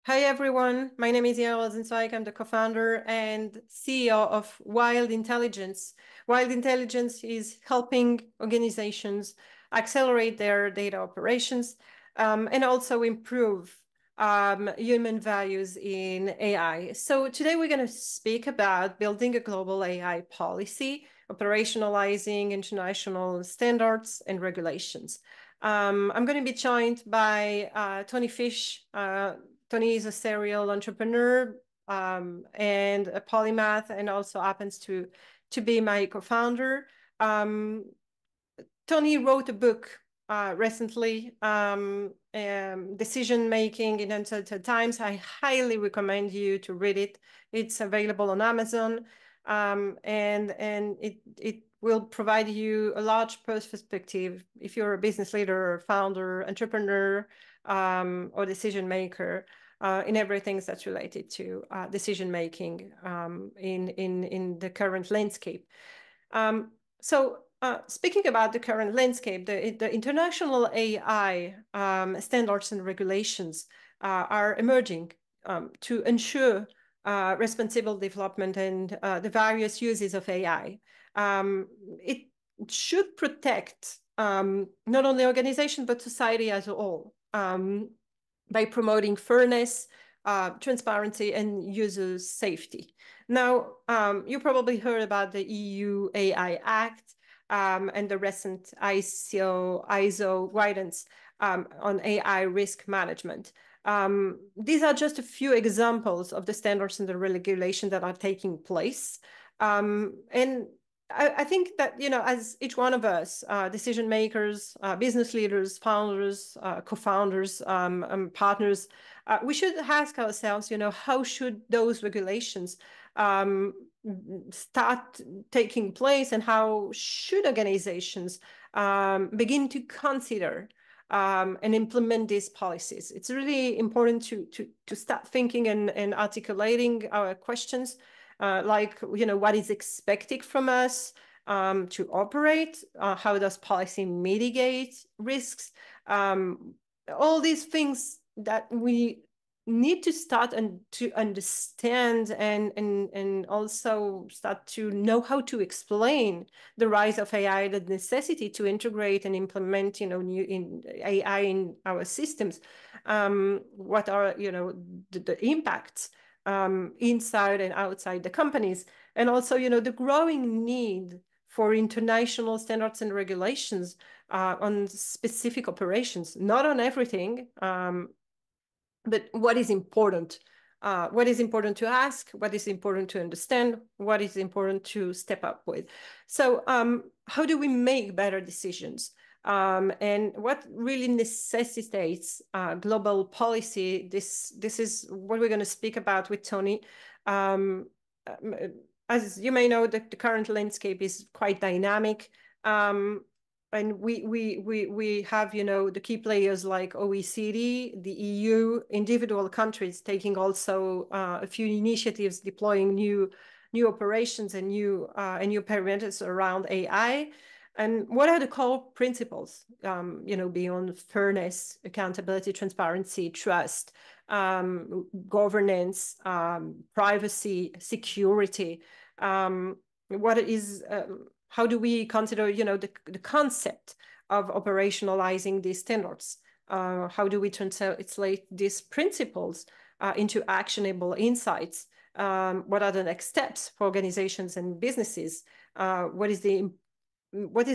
Hi everyone, my name is Yael Rozencwajg. I'm the co-founder and CEO of Wild Intelligence. Wild Intelligence is helping organizations accelerate their data operations and also improve human values in AI. So today we're going to speak about building a global AI policy, operationalizing international standards and regulations. I'm going to be joined by Tony Fish. Tony is a serial entrepreneur and a polymath, and also happens to be my co-founder. Tony wrote a book recently, Decision Making in Uncertain Times. I highly recommend you to read it. It's available on Amazon, and it will provide you a large perspective if you're a business leader, founder, entrepreneur, or decision maker. In everything that's related to decision making in the current landscape. Speaking about the current landscape, the international AI standards and regulations are emerging to ensure responsible development and the various uses of AI. It should protect not only organization but society as a whole by promoting fairness, transparency, and user safety. Now, you probably heard about the EU AI Act and the recent ISO guidance on AI risk management. These are just a few examples of the standards and the regulations that are taking place. And I think that, as each one of us, decision makers, business leaders, founders, co-founders, partners, we should ask ourselves, how should those regulations start taking place, and how should organizations begin to consider and implement these policies? It's really important to start thinking and articulating our questions. Like, what is expected from us to operate? How does policy mitigate risks? All these things that we need to start and to understand and also start to know how to explain the rise of AI, the necessity to integrate and implement, new AI in our systems. What are, the impacts inside and outside the companies, and also, the growing need for international standards and regulations on specific operations, not on everything, but what is important to ask, what is important to understand, what is important to step up with. So how do we make better decisions? And what really necessitates global policy? This is what we're going to speak about with Tony. As you may know, the current landscape is quite dynamic. And we have, the key players like OECD, the EU, individual countries taking also a few initiatives, deploying new operations and new parameters around AI. And what are the core principles, beyond fairness, accountability, transparency, trust, governance, privacy, security? What is how do we consider, the concept of operationalizing these standards? How do we translate these principles into actionable insights? What are the next steps for organizations and businesses? What is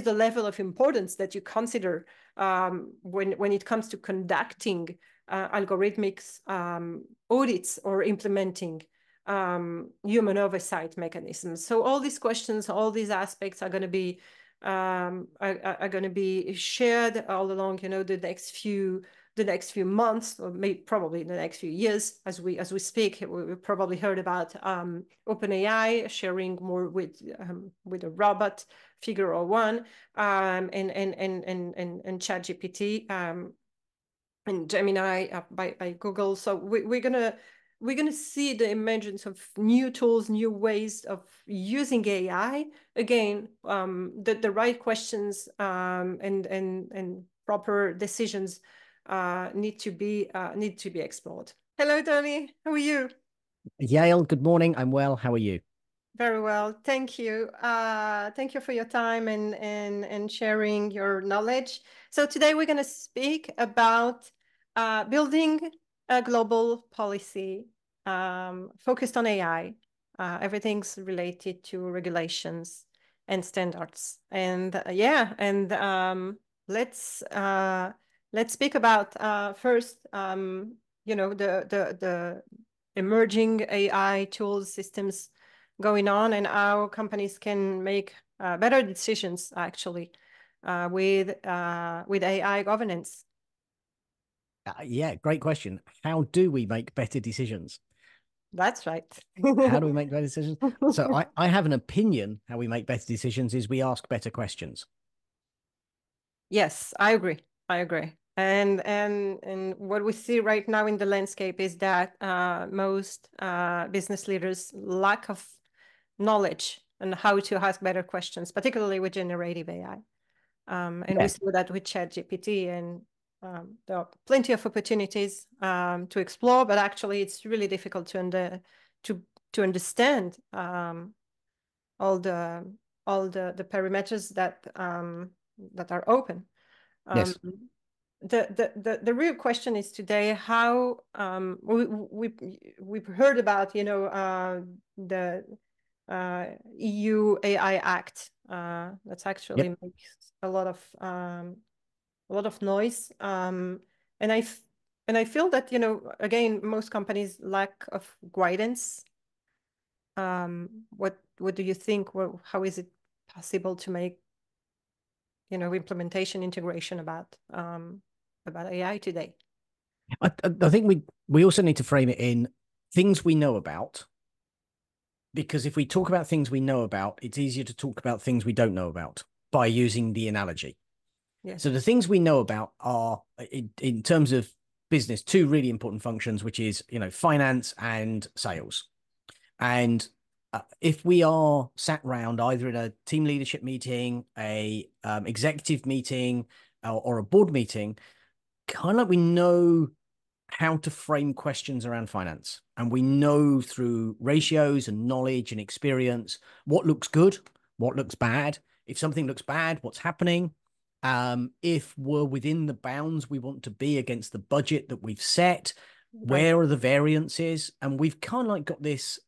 the level of importance that you consider when it comes to conducting algorithmic audits or implementing human oversight mechanisms? So all these questions, all these aspects are going to be shared all along, the next few months, or maybe probably the next few years. As we speak, we probably heard about OpenAI sharing more with a robot, Figure 01, and ChatGPT and Gemini by Google. So we're gonna see the emergence of new tools, new ways of using AI. Again, the right questions and proper decisions need to be explored. Hello, Tony. How are you? Yael, good morning. I'm well. How are you? Very well. Thank you. Thank you for your time and sharing your knowledge. So today we're going to speak about building a global policy focused on AI. Everything's related to regulations and standards. And let's let's speak about first, the emerging AI tools systems going on and how companies can make better decisions actually with AI governance. Yeah, great question. How do we make better decisions? That's right. How do we make better decisions? So I have an opinion how we make better decisions is we ask better questions. Yes, I agree. I agree. And what we see right now in the landscape is that most business leaders lack of knowledge on how to ask better questions, particularly with generative AI. And we Yeah. saw that with ChatGPT, and there are plenty of opportunities to explore, but actually it's really difficult to to understand all the the parameters that are open. Um, Yes. the real question is today how we've heard about the EU AI Act that's actually Yep. makes a lot of noise. And I feel that again most companies lack of guidance. What do you think? How is it possible to make implementation integration about AI today? I think we also need to frame it in things we know about, because if we talk about things we know about, it's easier to talk about things we don't know about by using the analogy. So the Yes. things we know about are, in terms of business, two really important functions, which is, finance and sales. And if we are sat round either in a team leadership meeting, a executive meeting, or a board meeting, kind of like we know how to frame questions around finance. And we know through ratios and knowledge and experience what looks good, what looks bad. If something looks bad, what's happening? If we're within the bounds we want to be against the budget that we've set, Right. where are the variances? And we've kind of like got this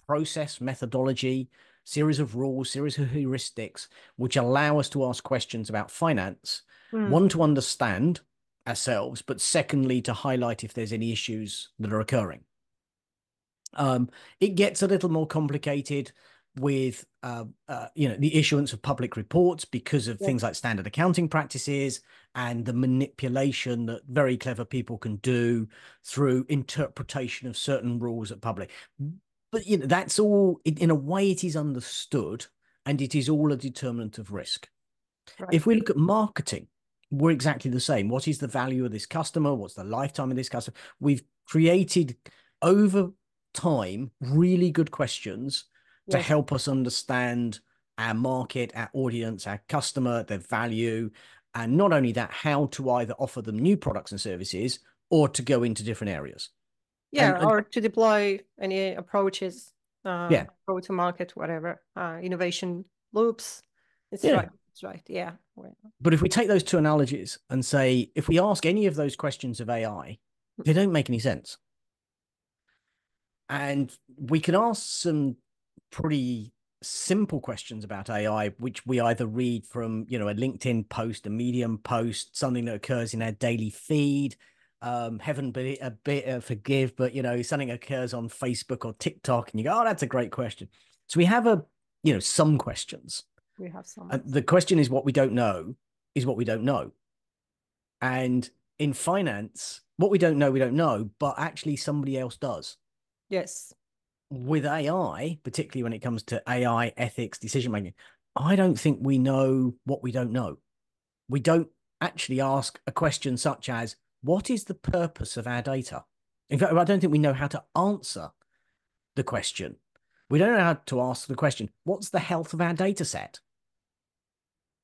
process, methodology, series of rules, series of heuristics, which allow us to ask questions about finance. Mm, One, to understand ourselves, but secondly, to highlight if there's any issues that are occurring. It gets a little more complicated with the issuance of public reports because of things yes. like standard accounting practices and the manipulation that very clever people can do through interpretation of certain rules at public. But that's all in a way it is understood, and it is all a determinant of risk. Right. If we look at marketing, we're exactly the same. What is the value of this customer? What's the lifetime of this customer? We've created over time really good questions to Yes. help us understand our market, our audience, our customer, their value. And not only that, how to either offer them new products and services or to go into different areas. Yeah, And or to deploy any approaches, yeah, go to market, whatever, innovation loops. It's yeah. right. It's right. Yeah. Well, But if we take those two analogies and say, if we ask any of those questions of AI, they don't make any sense. And we can ask some pretty simple questions about AI, which we either read from, a LinkedIn post, a Medium post, something that occurs in our daily feed. Heaven be a bit forgive, but something occurs on Facebook or TikTok, and you go, "Oh, that's a great question." So we have some questions. we have some. And the question is what we don't know is what we don't know. And in finance, what we don't know, but actually somebody else does. Yes. With AI, particularly when it comes to AI ethics, decision making, I don't think we know what we don't know. We don't actually ask a question such as, what is the purpose of our data? In fact, I don't think we know how to answer the question. We don't know how to ask the question, what's the health of our data set?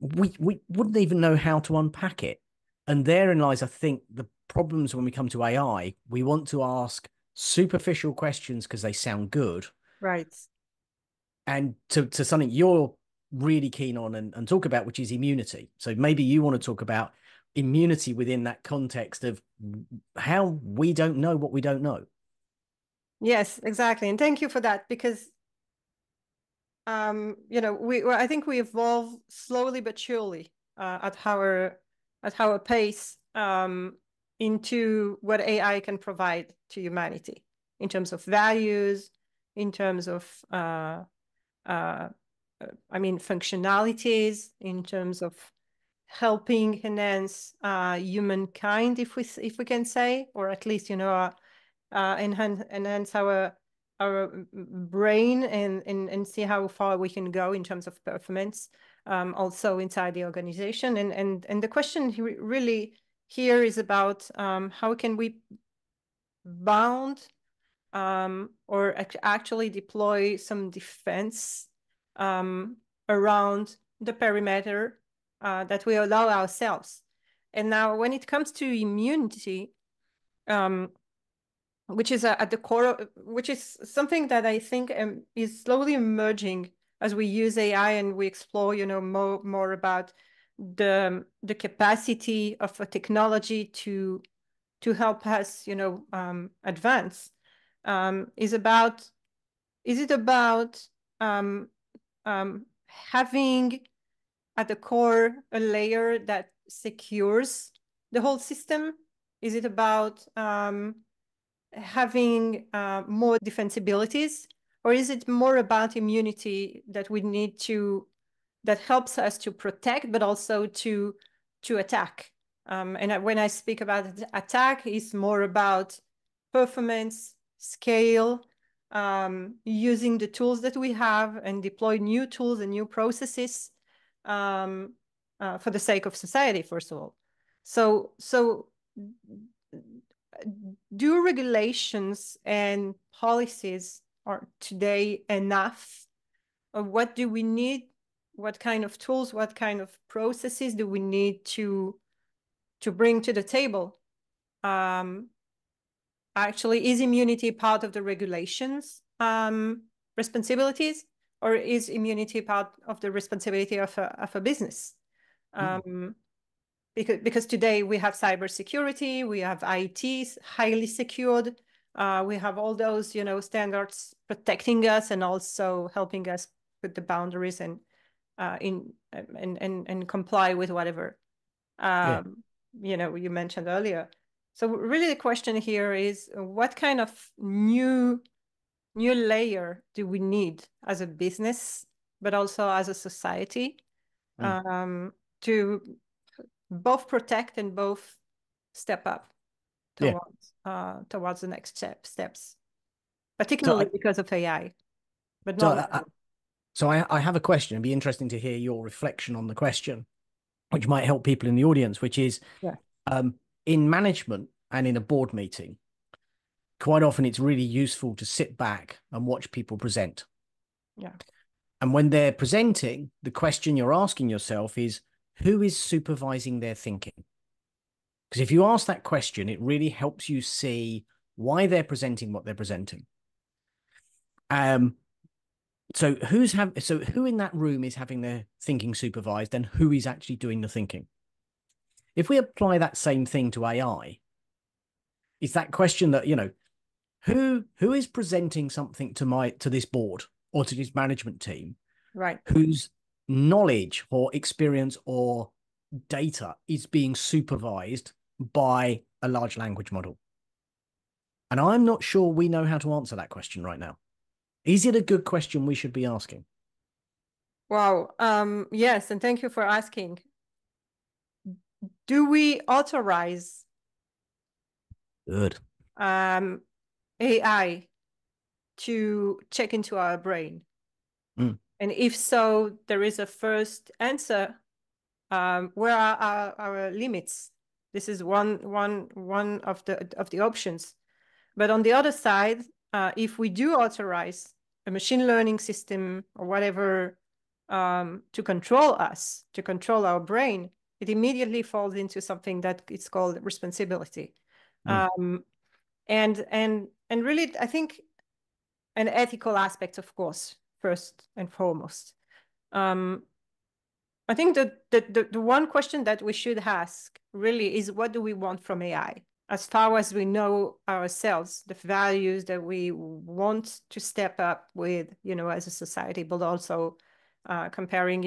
We wouldn't even know how to unpack it. And therein lies, I think, the problems when we come to AI. We want to ask superficial questions because they sound good, Right. and to something you're really keen on and talk about, which is immunity. So maybe you want to talk about immunity within that context of how we don't know what we don't know. Yes, exactly. And thank you for that, because I think we evolve slowly but surely at our pace into what AI can provide to humanity in terms of values, in terms of uh, functionalities, in terms of helping enhance humankind, if we can say, or at least enhance our brain, and see how far we can go in terms of performance, also inside the organization. And the question really here is about how can we bound or actually deploy some defense around the perimeter that we allow ourselves. And now, when it comes to immunity, which is at the core, which is something that I think is slowly emerging as we use AI and we explore, more about the capacity of a technology to help us, advance. Is it about having at the core a layer that secures the whole system? Is it about having more defensibilities, or is it more about immunity that we need that helps us to protect, but also to attack? And when I speak about attack, it's more about performance, scale, using the tools that we have and deploy new tools and new processes for the sake of society, first of all. So do regulations and policies are today enough? Or what do we need? What kind of tools, what kind of processes do we need to bring to the table? Actually, is immunity part of the regulations responsibilities, or is immunity part of the responsibility of a business? Because today we have cybersecurity, we have IT highly secured, we have all those standards protecting us and also helping us with the boundaries and comply with whatever Yeah. you mentioned earlier. So really the question here is, what kind of new layer do we need as a business, but also as a society, to both protect and both step up Yeah. towards the next steps, So particularly I, because of AI, but so not I, only. so I have a question. It'd be interesting to hear your reflection on the question, which might help people in the audience, which is Yeah, in management and in a board meeting, quite often it's really useful to sit back and watch people present. yeah, And when they're presenting, the question you're asking yourself is, who is supervising their thinking? Because if you ask that question, it really helps you see why they're presenting what they're presenting. So who in that room is having their thinking supervised, and who is actually doing the thinking? If we apply that same thing to AI, it's that question that, who is presenting something to this board or to this management team, right. whose knowledge or experience or data is being supervised by a large language model? And I'm not sure we know how to answer that question right now. Is it a good question we should be asking? Wow. Yes, and thank you for asking. Do we authorize Good. AI to check into our brain? Mm. And if so, there is a first answer. Where are our limits? This is one of the options. But on the other side, if we do authorize a machine learning system or whatever to control us, to control our brain, it immediately falls into something that it's called responsibility. And really, I think an ethical aspect, of course, first and foremost. I think that the one question that we should ask really is, what do we want from AI? As far as we know ourselves, the values that we want to step up with, as a society, but also comparing,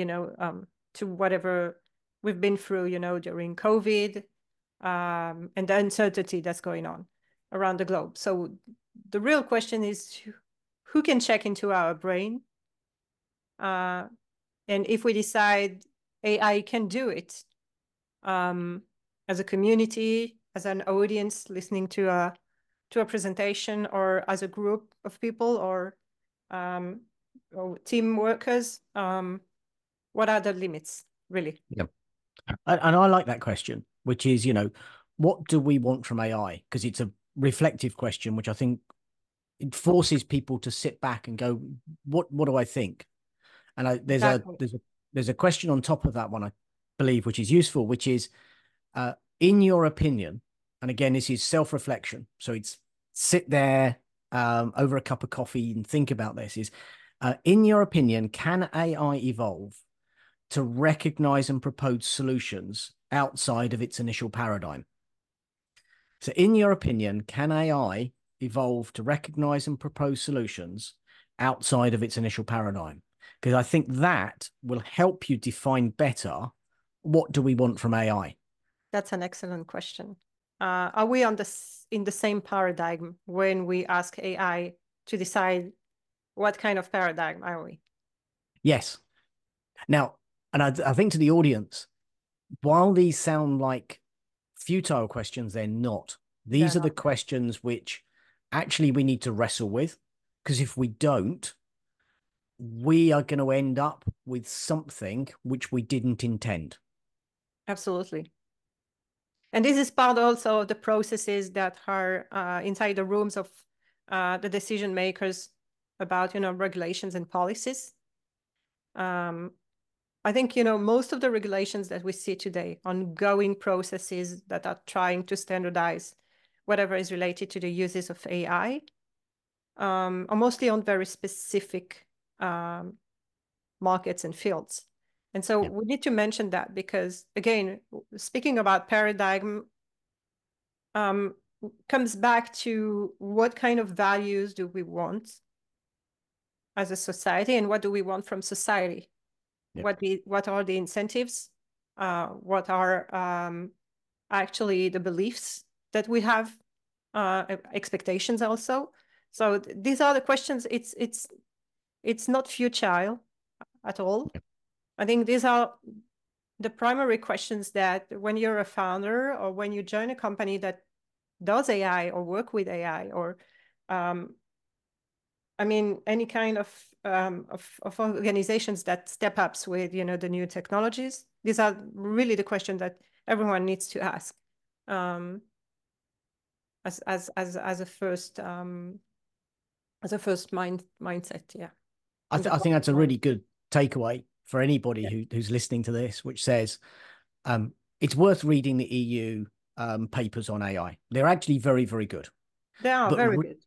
to whatever we've been through, during COVID, and the uncertainty that's going on around the globe. So the real question is, who can check into our brain? And if we decide AI can do it, as a community, as an audience listening to a presentation, or as a group of people, or team workers, what are the limits, really? Yeah. And I like that question, which is, what do we want from AI? Because it's a reflective question, which I think it forces people to sit back and go, what do I think? And Exactly. there's a question on top of that one, I believe, which is useful, which is, in your opinion, and again, this is self-reflection. So it's sit there over a cup of coffee and think about this, is, in your opinion, can AI evolve to recognize and propose solutions outside of its initial paradigm? So in your opinion, can AI evolve to recognize and propose solutions outside of its initial paradigm? Because I think that will help you define better, what do we want from AI? That's an excellent question. Are we in the same paradigm when we ask AI to decide what kind of paradigm are we? Yes. Now, and I think to the audience, while these sound like futile questions, they're not. They're These are the not. questions which actually we need to wrestle with, because if we don't, we are going to end up with something which we didn't intend. Absolutely. And this is part also of the processes that are inside the rooms of the decision makers about, regulations and policies. I think, most of the regulations that we see today, ongoing processes that are trying to standardize whatever is related to the uses of AI, are mostly on very specific markets and fields. And so Yeah. we need to mention that, because, again, speaking about paradigm, comes back to what kind of values do we want as a society, and what do we want from society? Yeah. What are the incentives? What are actually the beliefs that we have? Expectations also. So these are the questions. It's not futile at all. Yeah. I think these are the primary questions that, when you're a founder or when you join a company that does AI or work with AI, or any kind of organizations that step up with, the new technologies. These are really the questions that everyone needs to ask, as a first mindset. Yeah. I think that's a really good takeaway for anybody who's listening to this, which says, it's worth reading the EU papers on AI. They're actually very, very good. They are But very good.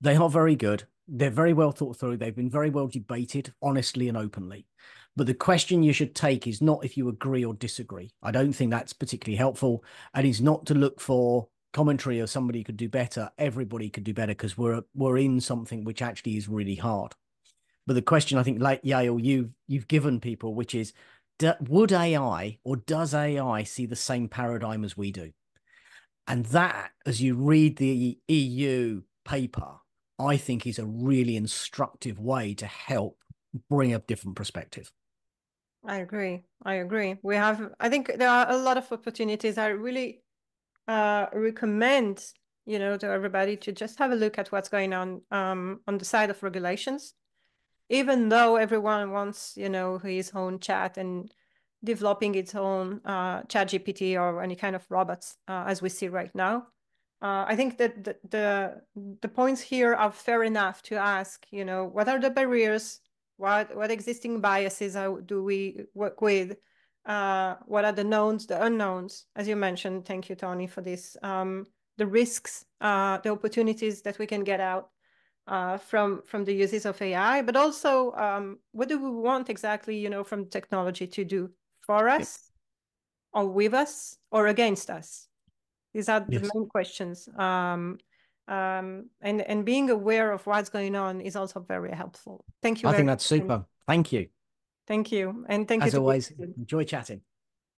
they are very good. They're very well thought through. They've been very well debated, honestly and openly. But the question you should take is not if you agree or disagree. I don't think that's particularly helpful. And it's not to look for commentary or somebody could do better. Everybody could do better, because we're in something which actually is really hard. But the question, I think, like Yael, you've given people, which is, would AI, or does AI see the same paradigm as we do? And that, as you read the EU paper, I think is a really instructive way to help bring a different perspective. I agree. I think there are a lot of opportunities. I really recommend, to everybody to just have a look at what's going on the side of regulations. Even though everyone wants, his own chat and developing its own chat GPT or any kind of robots, as we see right now. I think that the points here are fair enough to ask, what are the barriers? What existing biases do we work with? What are the knowns, the unknowns, as you mentioned. Thank you, Tony, for this. The risks, the opportunities that we can get out from the uses of AI, but also what do we want exactly, you know, from technology to do for us, or with us, or against us? These are the main questions. And being aware of what's going on is also very helpful. Thank you I very think much. that's super. Thank you. Thank you. And thank you As to always, you. enjoy chatting.